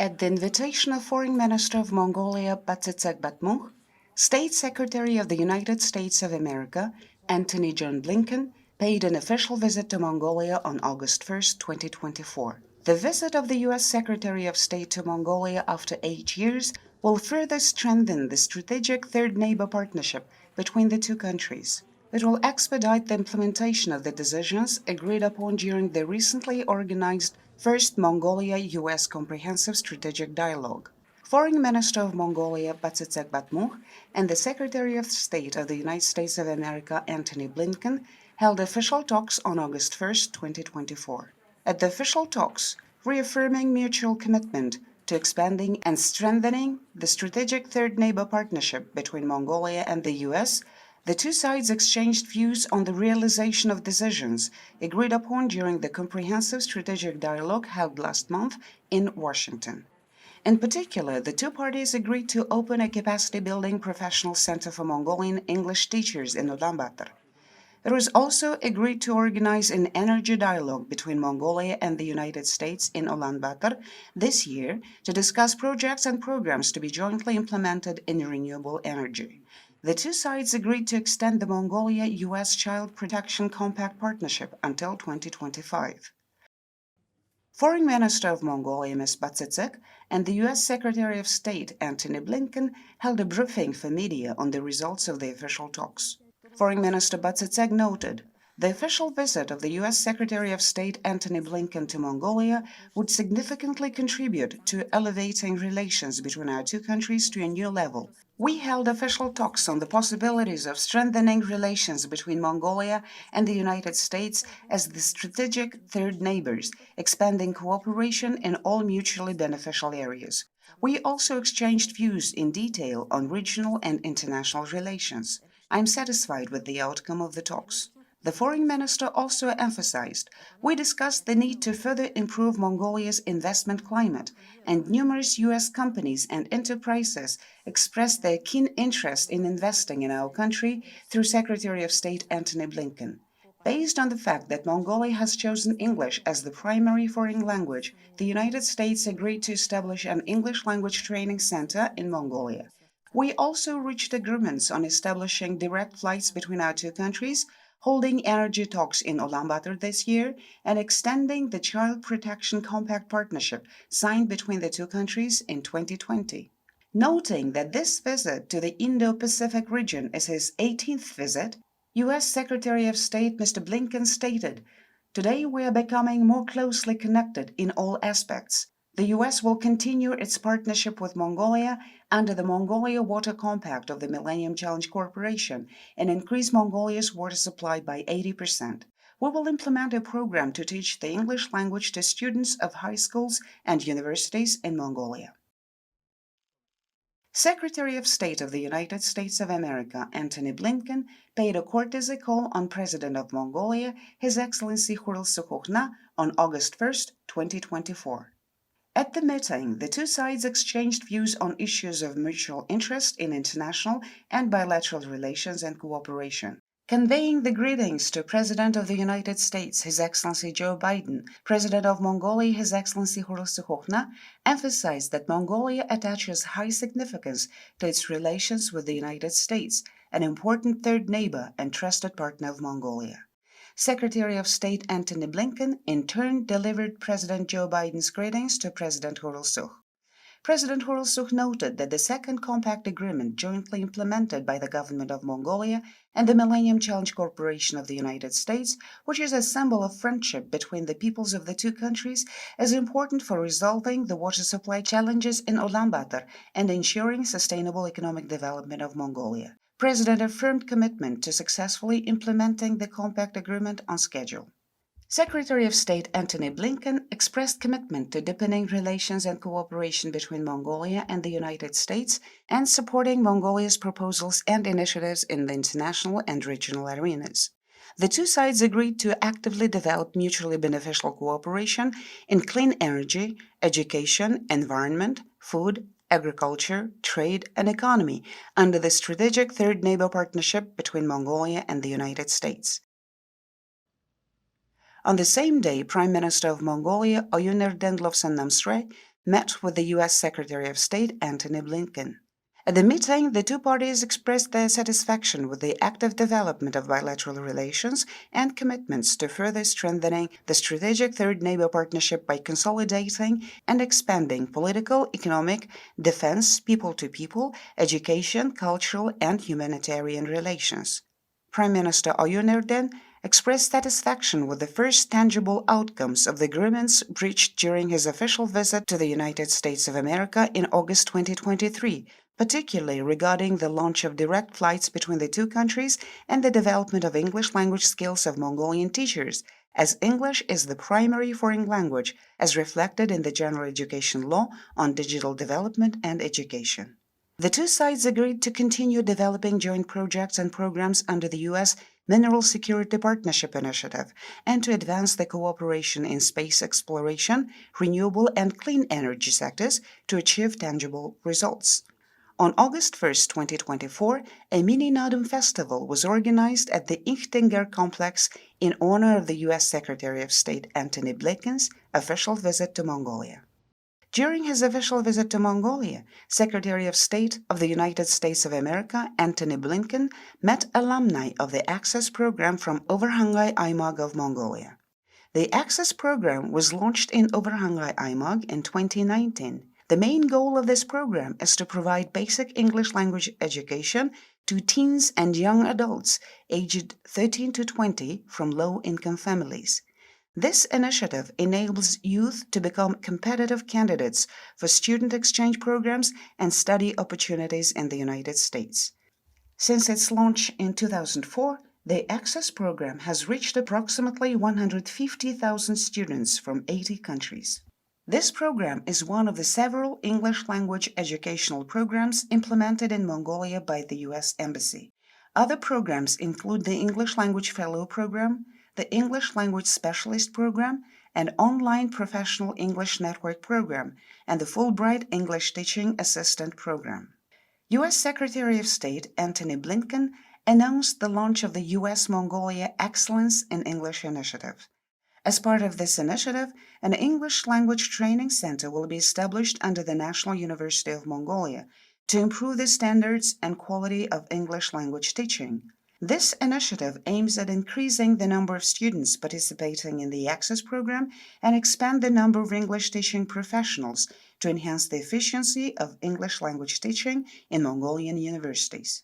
At the invitation of Foreign Minister of Mongolia Batsitsek Batmuch, State Secretary of the United States of America Antony John Blinken paid an official visit to Mongolia on August 1, 2024. The visit of the U.S. Secretary of State to Mongolia after 8 years will further strengthen the strategic third neighbor partnership between the two countries. It will expedite the implementation of the decisions agreed upon during the recently organized First Mongolia-U.S. Comprehensive Strategic Dialogue. Foreign Minister of Mongolia Batsitsek Batmuch and the Secretary of State of the United States of America Antony Blinken held official talks on August 1, 2024. At the official talks, reaffirming mutual commitment to expanding and strengthening the strategic third neighbor partnership between Mongolia and the U.S., the two sides exchanged views on the realization of decisions agreed upon during the Comprehensive Strategic Dialogue held last month in Washington. In particular, the two parties agreed to open a capacity-building professional center for Mongolian English teachers in Ulaanbaatar. It was also agreed to organize an energy dialogue between Mongolia and the United States in Ulaanbaatar this year to discuss projects and programs to be jointly implemented in renewable energy. The two sides agreed to extend the Mongolia-U.S. Child Protection Compact Partnership until 2025. Foreign Minister of Mongolia Ms. Batsitsek and the U.S. Secretary of State Antony Blinken held a briefing for media on the results of the official talks. Foreign Minister Batsitsek noted, the official visit of the U.S. Secretary of State Antony Blinken to Mongolia would significantly contribute to elevating relations between our two countries to a new level. We held official talks on the possibilities of strengthening relations between Mongolia and the United States as the strategic third neighbors, expanding cooperation in all mutually beneficial areas. We also exchanged views in detail on regional and international relations. I'm satisfied with the outcome of the talks. The foreign minister also emphasized, we discussed the need to further improve Mongolia's investment climate, and numerous U.S. companies and enterprises expressed their keen interest in investing in our country through Secretary of State Antony Blinken. Based on the fact that Mongolia has chosen English as the primary foreign language, the United States agreed to establish an English language training center in Mongolia. We also reached agreements on establishing direct flights between our two countries, holding energy talks in Ulaanbaatar this year, and extending the Child Protection Compact Partnership signed between the two countries in 2020. Noting that this visit to the Indo-Pacific region is his 18th visit, U.S. Secretary of State Mr. Blinken stated, "Today we are becoming more closely connected in all aspects. The U.S. will continue its partnership with Mongolia under the Mongolia Water Compact of the Millennium Challenge Corporation and increase Mongolia's water supply by 80%. We will implement a program to teach the English language to students of high schools and universities in Mongolia." Secretary of State of the United States of America Antony Blinken paid a courtesy call on President of Mongolia, His Excellency Khuril Sukhokhna, on August 1, 2024. At the meeting, the two sides exchanged views on issues of mutual interest in international and bilateral relations and cooperation. Conveying the greetings to President of the United States, His Excellency Joe Biden, President of Mongolia, His Excellency Khuril Sukhokhna, emphasized that Mongolia attaches high significance to its relations with the United States, an important third neighbor and trusted partner of Mongolia. Secretary of State Antony Blinken in turn delivered President Joe Biden's greetings to President Khuril Sukh. President Khuril Sukh noted that the second compact agreement jointly implemented by the government of Mongolia and the Millennium Challenge Corporation of the United States, which is a symbol of friendship between the peoples of the two countries, is important for resolving the water supply challenges in Ulaanbaatar and ensuring sustainable economic development of Mongolia. President affirmed commitment to successfully implementing the compact agreement on schedule. Secretary of State Antony Blinken expressed commitment to deepening relations and cooperation between Mongolia and the United States and supporting Mongolia's proposals and initiatives in the international and regional arenas. The two sides agreed to actively develop mutually beneficial cooperation in clean energy, education, environment, food, agriculture, trade, and economy under the strategic Third Neighbor Partnership between Mongolia and the United States. On the same day, Prime Minister of Mongolia Oyun Erdendlovsen Namstre met with the U.S. Secretary of State Antony Blinken. At the meeting, the two parties expressed their satisfaction with the active development of bilateral relations and commitments to further strengthening the strategic Third Neighbor Partnership by consolidating and expanding political, economic, defense, people-to-people, education, cultural, and humanitarian relations. Prime Minister Oyun Erdogh expressed satisfaction with the first tangible outcomes of the agreements reached during his official visit to the United States of America in August 2023, particularly regarding the launch of direct flights between the two countries and the development of English language skills of Mongolian teachers, as English is the primary foreign language, as reflected in the General Education Law on Digital Development and Education. The two sides agreed to continue developing joint projects and programs under the U.S. Mineral Security Partnership Initiative and to advance the cooperation in space exploration, renewable and clean energy sectors to achieve tangible results. On August 1, 2024, a mini Nadum festival was organized at the Ichtinger complex in honor of the U.S. Secretary of State Antony Blinken's official visit to Mongolia. During his official visit to Mongolia, Secretary of State of the United States of America Antony Blinken met alumni of the Access Program from Overhangay Aymag of Mongolia. The Access Program was launched in Overhangay Aymag in 2019. The main goal of this program is to provide basic English language education to teens and young adults aged 13 to 20 from low-income families. This initiative enables youth to become competitive candidates for student exchange programs and study opportunities in the United States. Since its launch in 2004, the Access Program has reached approximately 150,000 students from 80 countries. This program is one of the several English language educational programs implemented in Mongolia by the U.S. Embassy. Other programs include the English Language Fellow Program, the English Language Specialist Program, an online Professional English Network Program, and the Fulbright English Teaching Assistant Program. U.S. Secretary of State Antony Blinken announced the launch of the U.S. Mongolia Excellence in English Initiative. As part of this initiative, an English language training center will be established under the National University of Mongolia to improve the standards and quality of English language teaching. This initiative aims at increasing the number of students participating in the Access Program and expand the number of English teaching professionals to enhance the efficiency of English language teaching in Mongolian universities.